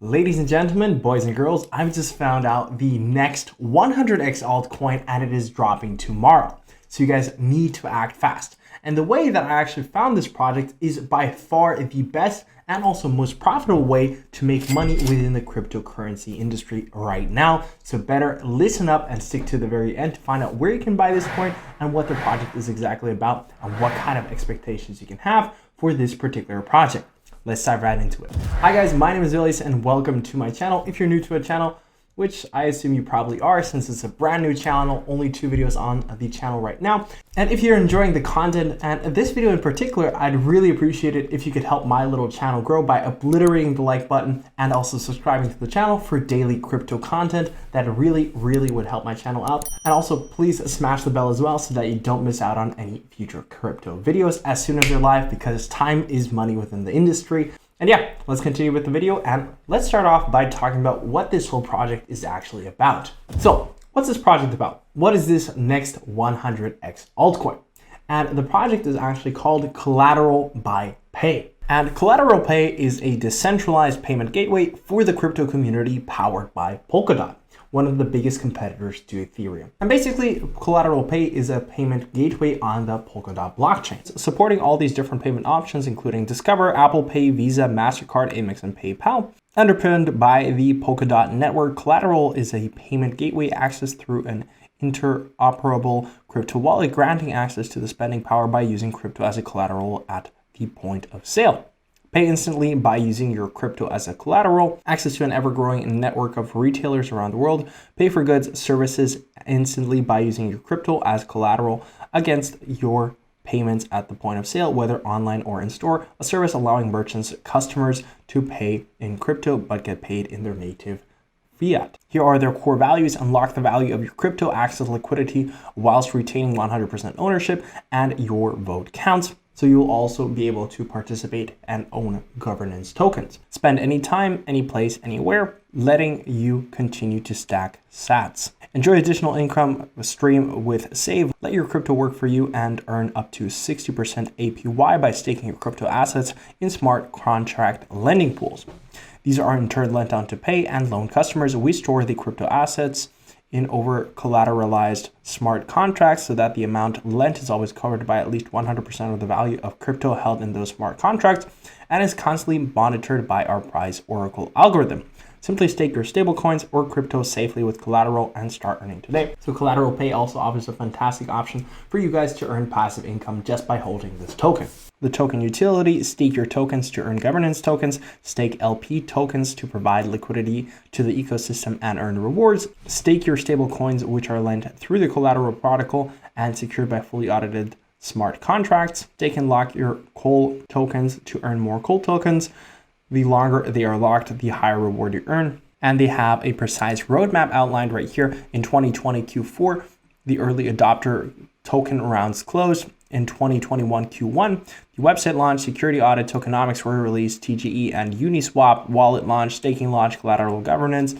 Ladies and gentlemen, boys and girls, I've just found out the next 100X altcoin and it is dropping tomorrow. So you guys need to act fast. And the way that I actually found this project is by far the best and also most profitable way to make money within the cryptocurrency industry right now. So better listen up and stick to the very end to find out where you can buy this coin and what the project is exactly about and what kind of expectations you can have for this particular project. Let's dive right into it. Hi guys, my name is Elias and welcome to my channel. If you're new to a channel, which I assume you probably are since it's a brand new channel, only 2 videos on the channel right now. And if you're enjoying the content and this video in particular, I'd really appreciate it if you could help my little channel grow by obliterating the like button and also subscribing to the channel for daily crypto content. That really would help my channel out. And also please smash the bell as well so that you don't miss out on any future crypto videos as soon as they're live, because time is money within the industry. And yeah, let's continue with the video and let's start off by talking about what this whole project is actually about. So what's this project about? What is this next 100X altcoin? And the project is actually called Collateral by Pay. And Collateral Pay is a decentralized payment gateway for the crypto community powered by Polkadot, one of the biggest competitors to Ethereum. And basically, Collateral Pay is a payment gateway on the Polkadot blockchain, supporting all these different payment options, including Discover, Apple Pay, Visa, MasterCard, Amex, and PayPal. Underpinned by the Polkadot network, Collateral is a payment gateway accessed through an interoperable crypto wallet, granting access to the spending power by using crypto as a collateral at the point of sale. Pay instantly by using your crypto as a collateral, access to an ever-growing network of retailers around the world, pay for goods, services instantly by using your crypto as collateral against your payments at the point of sale, whether online or in store, a service allowing merchants, customers to pay in crypto but get paid in their native fiat. Here are their core values: unlock the value of your crypto, access liquidity whilst retaining 100% ownership, and your vote counts. So you'll also be able to participate and own governance tokens. Spend any time, any place, anywhere, letting you continue to stack sats. Enjoy additional income stream with Save. Let your crypto work for you and earn up to 60% APY by staking your crypto assets in smart contract lending pools. These are in turn lent out to Pay and loan customers. We store the crypto assets in over collateralized smart contracts so that the amount lent is always covered by at least 100% of the value of crypto held in those smart contracts and is constantly monitored by our price oracle algorithm. Simply stake your stablecoins or crypto safely with collateral and start earning today. So Collateral Pay also offers a fantastic option for you guys to earn passive income just by holding this token. The token utility: stake your tokens to earn governance tokens, stake LP tokens to provide liquidity to the ecosystem and earn rewards, stake your stable coins which are lent through the collateral protocol and secured by fully audited smart contracts, stake and lock your COL tokens to earn more COL tokens. The longer they are locked, the higher reward you earn. And they have a precise roadmap outlined right here. In 2020 Q4, the early adopter token rounds closed. In 2021 Q1, the website launch, security audit, tokenomics were released, TGE and Uniswap, wallet launch, staking launch, collateral governance.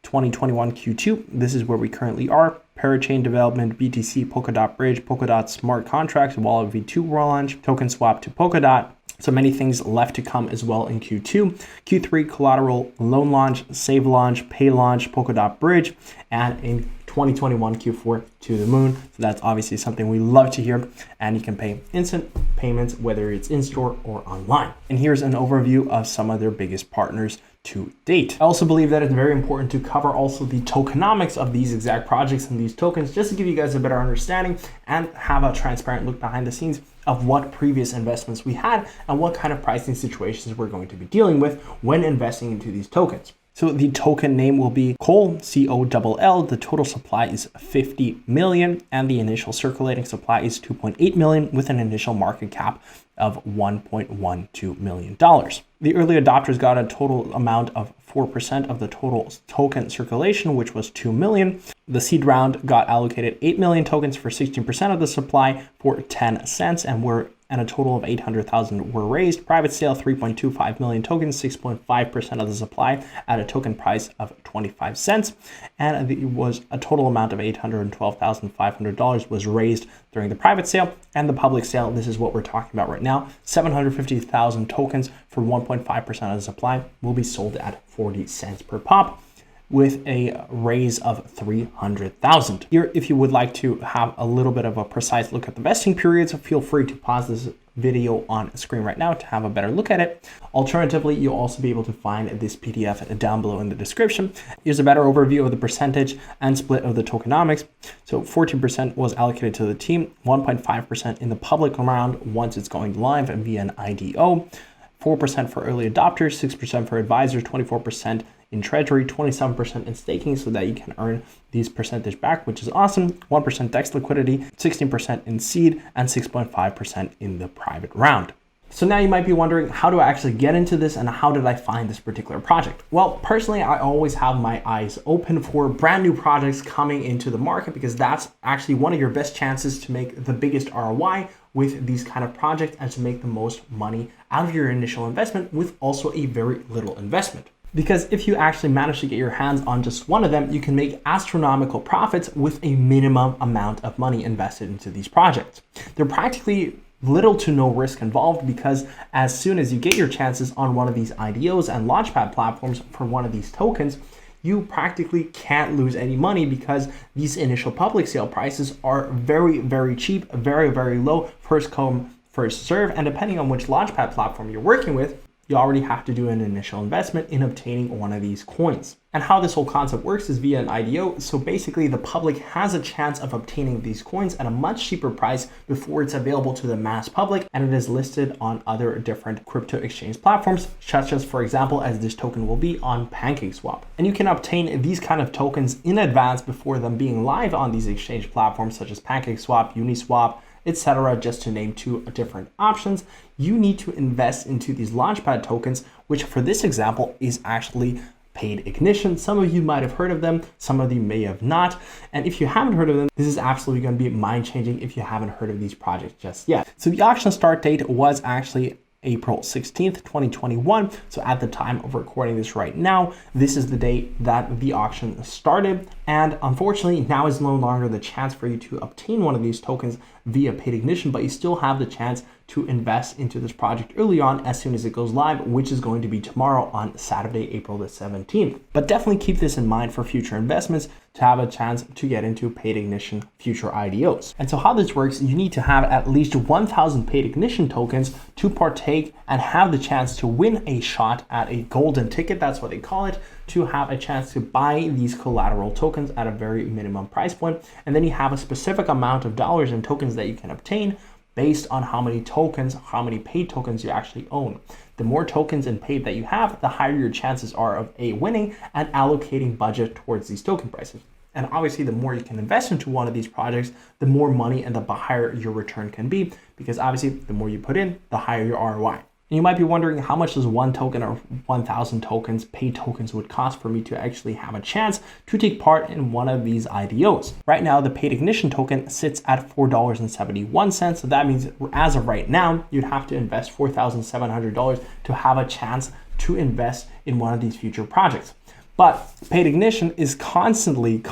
2021 Q2, this is where we currently are. Parachain development, BTC, Polkadot Bridge, Polkadot smart contracts, Wallet V2 launch, token swap to Polkadot. So many things left to come as well in Q2. Q3, collateral loan launch, Save launch, Pay launch, Polkadot Bridge, and in 2021 Q4 to the moon. So that's obviously something we love to hear, and you can pay instant payments whether it's in store or online. And here's an overview of some of their biggest partners to date. I also believe that it's very important to cover also the tokenomics of these exact projects and these tokens, just to give you guys a better understanding and have a transparent look behind the scenes of what previous investments we had and what kind of pricing situations we're going to be dealing with when investing into these tokens. So the token name will be COL, C-O-L-L. The total supply is 50 million and the initial circulating supply is 2.8 million with an initial market cap of $1.12 million. The early adopters got a total amount of 4% of the total token circulation, which was 2 million. The seed round got allocated 8 million tokens for 16% of the supply for 10 cents, and we're and a total of 800,000 were raised. Private sale, 3.25 million tokens, 6.5% of the supply at a token price of 25 cents. And it was a total amount of $812,500 was raised during the private sale. And the public sale, this is what we're talking about right now, 750,000 tokens for 1.5% of the supply will be sold at 40 cents per pop, with a raise of 300,000. Here, if you would like to have a little bit of a precise look at the vesting periods, feel free to pause this video on screen right now to have a better look at it. Alternatively, you'll also be able to find this PDF down below in the description. Here's a better overview of the percentage and split of the tokenomics. So 14% was allocated to the team, 1.5% in the public round once it's going live via an IDO, 4% for early adopters, 6% for advisors, 24% in treasury, 27% in staking, so that you can earn these percentage back, which is awesome. 1% DEX liquidity, 16% in seed, and 6.5% in the private round. So now you might be wondering, how do I actually get into this and how did I find this particular project? Well, personally, I always have my eyes open for brand new projects coming into the market, because that's actually one of your best chances to make the biggest ROI with these kind of projects and to make the most money out of your initial investment with also a very little investment. Because if you actually manage to get your hands on just one of them, you can make astronomical profits with a minimum amount of money invested into these projects. They're practically little to no risk involved, because as soon as you get your chances on one of these IDOs and launchpad platforms for one of these tokens, you practically can't lose any money, because these initial public sale prices are very, very cheap, very, very low, first come, first serve. And depending on which launchpad platform you're working with, you already have to do an initial investment in obtaining one of these coins. And how this whole concept works is via an IDO. So basically the public has a chance of obtaining these coins at a much cheaper price before it's available to the mass public, and it is listed on other different crypto exchange platforms, such as, for example, as this token will be on PancakeSwap. And you can obtain these kind of tokens in advance before them being live on these exchange platforms, such as PancakeSwap, Uniswap, etc., just to name two different options. You need to invest into these launchpad tokens, which for this example is actually Paid Ignition. Some of you might have heard of them, some of you may have not. And if you haven't heard of them, this is absolutely going to be mind-changing if you haven't heard of these projects just yet. So the auction start date was actually April 16th, 2021. So at the time of recording this right now, this is the date that the auction started. And unfortunately, now is no longer the chance for you to obtain one of these tokens via Paid Ignition, but you still have the chance to invest into this project early on as soon as it goes live, which is going to be tomorrow on Saturday, April the 17th. But definitely keep this in mind for future investments to have a chance to get into Paid Ignition future IDOs. And so how this works, you need to have at least 1,000 Paid Ignition tokens to partake and have the chance to win a shot at a golden ticket, that's what they call it, to have a chance to buy these collateral tokens at a very minimum price point. And then you have a specific amount of dollars in tokens that you can obtain based on how many tokens, how many paid tokens you actually own. The more tokens and paid that you have, the higher your chances are of winning and allocating budget towards these token prices. And obviously, the more you can invest into one of these projects, the more money and the higher your return can be, because obviously the more you put in, the higher your ROI. And you might be wondering, how much does one token or 1,000 tokens, paid tokens, would cost for me to actually have a chance to take part in one of these IDOs? Right now, the Paid Ignition token sits at $4.71. So that means as of right now, you'd have to invest $4,700 to have a chance to invest in one of these future projects. But Paid Ignition is constantly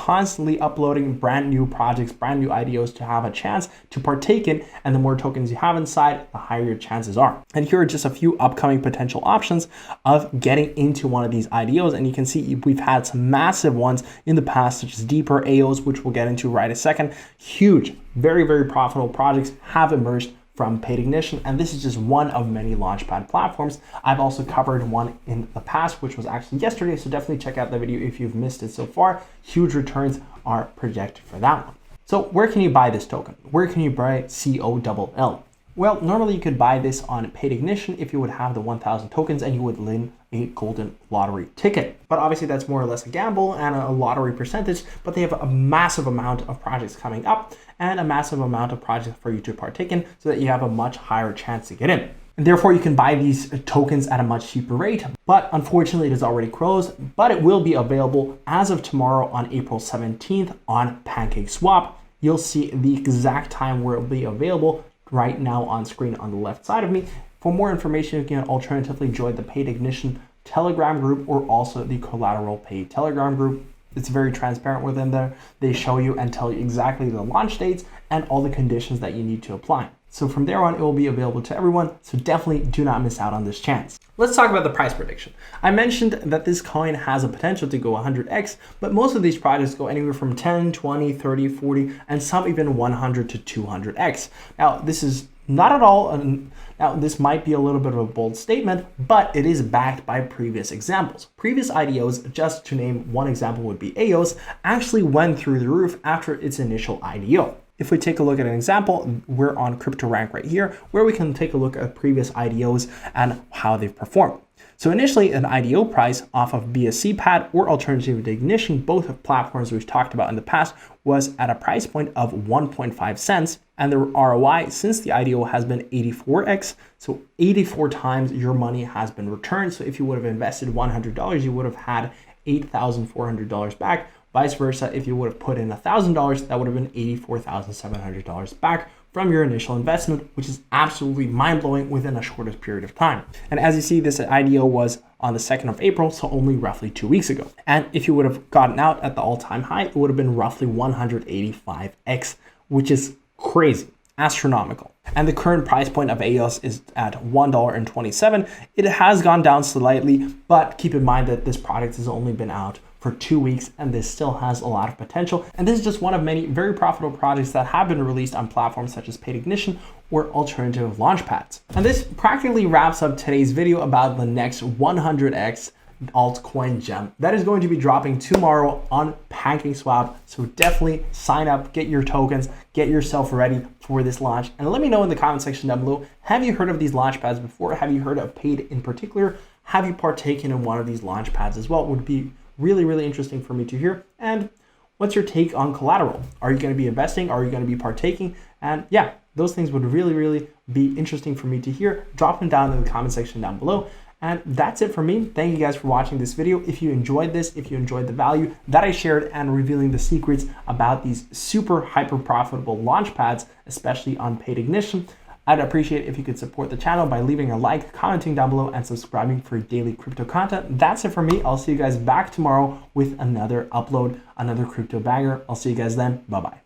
uploading brand new projects, brand new IDOs to have a chance to partake in. And the more tokens you have inside, the higher your chances are. And here are just a few upcoming potential options of getting into one of these IDOs. And you can see we've had some massive ones in the past, such as Deeper, AOs, which we'll get into right a second. Huge, very, very profitable projects have emerged from Paid Ignition, and this is just one of many launchpad platforms. I've also covered one in the past, which was actually yesterday, so definitely check out the video if you've missed it so far. Huge returns are projected for that one. So where can you buy this token? Where can you buy COLL? Well, normally you could buy this on Paid Ignition if you would have the 1,000 tokens and you would win a golden lottery ticket. But obviously that's more or less a gamble and a lottery percentage, but they have a massive amount of projects coming up and a massive amount of projects for you to partake in so that you have a much higher chance to get in. And therefore you can buy these tokens at a much cheaper rate, but unfortunately it is already closed, but it will be available as of tomorrow on April 17th on PancakeSwap. You'll see the exact time where it will be available right now on screen on the left side of me. For more information, you can alternatively join the Paid Ignition Telegram group or also the Collateral Paid Telegram group. It's very transparent within there. They show you and tell you exactly the launch dates and all the conditions that you need to apply. So from there on, it will be available to everyone. So definitely do not miss out on this chance. Let's talk about the price prediction. I mentioned that this coin has a potential to go 100x, but most of these projects go anywhere from 10, 20, 30, 40, and some even 100 to 200x. Now, this is not at all, now this might be a little bit of a bold statement, but it is backed by previous examples. Previous IDOs, just to name one example would be EOS, actually went through the roof after its initial IDO. If we take a look at an example, we're on CryptoRank right here, where we can take a look at previous IDOs and how they've performed. So initially, an IDO price off of BSC pad or alternative to Ignition, both of platforms we've talked about in the past, was at a price point of 1.5 cents. And the ROI since the IDO has been 84x. So 84 times your money has been returned. So if you would have invested $100, you would have had $8,400 back. Vice versa, if you would have put in $1,000, that would have been $84,700 back from your initial investment, which is absolutely mind-blowing within a shortest period of time. And as you see, this IDO was on the 2nd of April, so only roughly 2 weeks ago. And if you would have gotten out at the all-time high, it would have been roughly 185x, which is crazy, astronomical. And the current price point of EOS is at $1.27. It has gone down slightly, but keep in mind that this product has only been out for 2 weeks and this still has a lot of potential. And this is just one of many very profitable projects that have been released on platforms such as Paid Ignition or alternative launchpads. And this practically wraps up today's video about the next 100x altcoin gem that is going to be dropping tomorrow on PancakeSwap. So definitely sign up, get your tokens, get yourself ready for this launch. And let me know in the comment section down below, have you heard of these launch pads before? Have you heard of Paid in particular? Have you partaken in one of these launch pads as well? It would be really interesting for me to hear. And what's your take on collateral? Are you going to be investing? Are you going to be partaking? And yeah, those things would really be interesting for me to hear. Drop them down in the comment section down below. And that's it for me. Thank you guys for watching this video. If you enjoyed this, if you enjoyed the value that I shared and revealing the secrets about these super hyper profitable launch pads, especially on Paid Ignition, I'd appreciate if you could support the channel by leaving a like, commenting down below, and subscribing for daily crypto content. That's it for me. I'll see you guys back tomorrow with another upload, another crypto banger. I'll see you guys then. Bye-bye.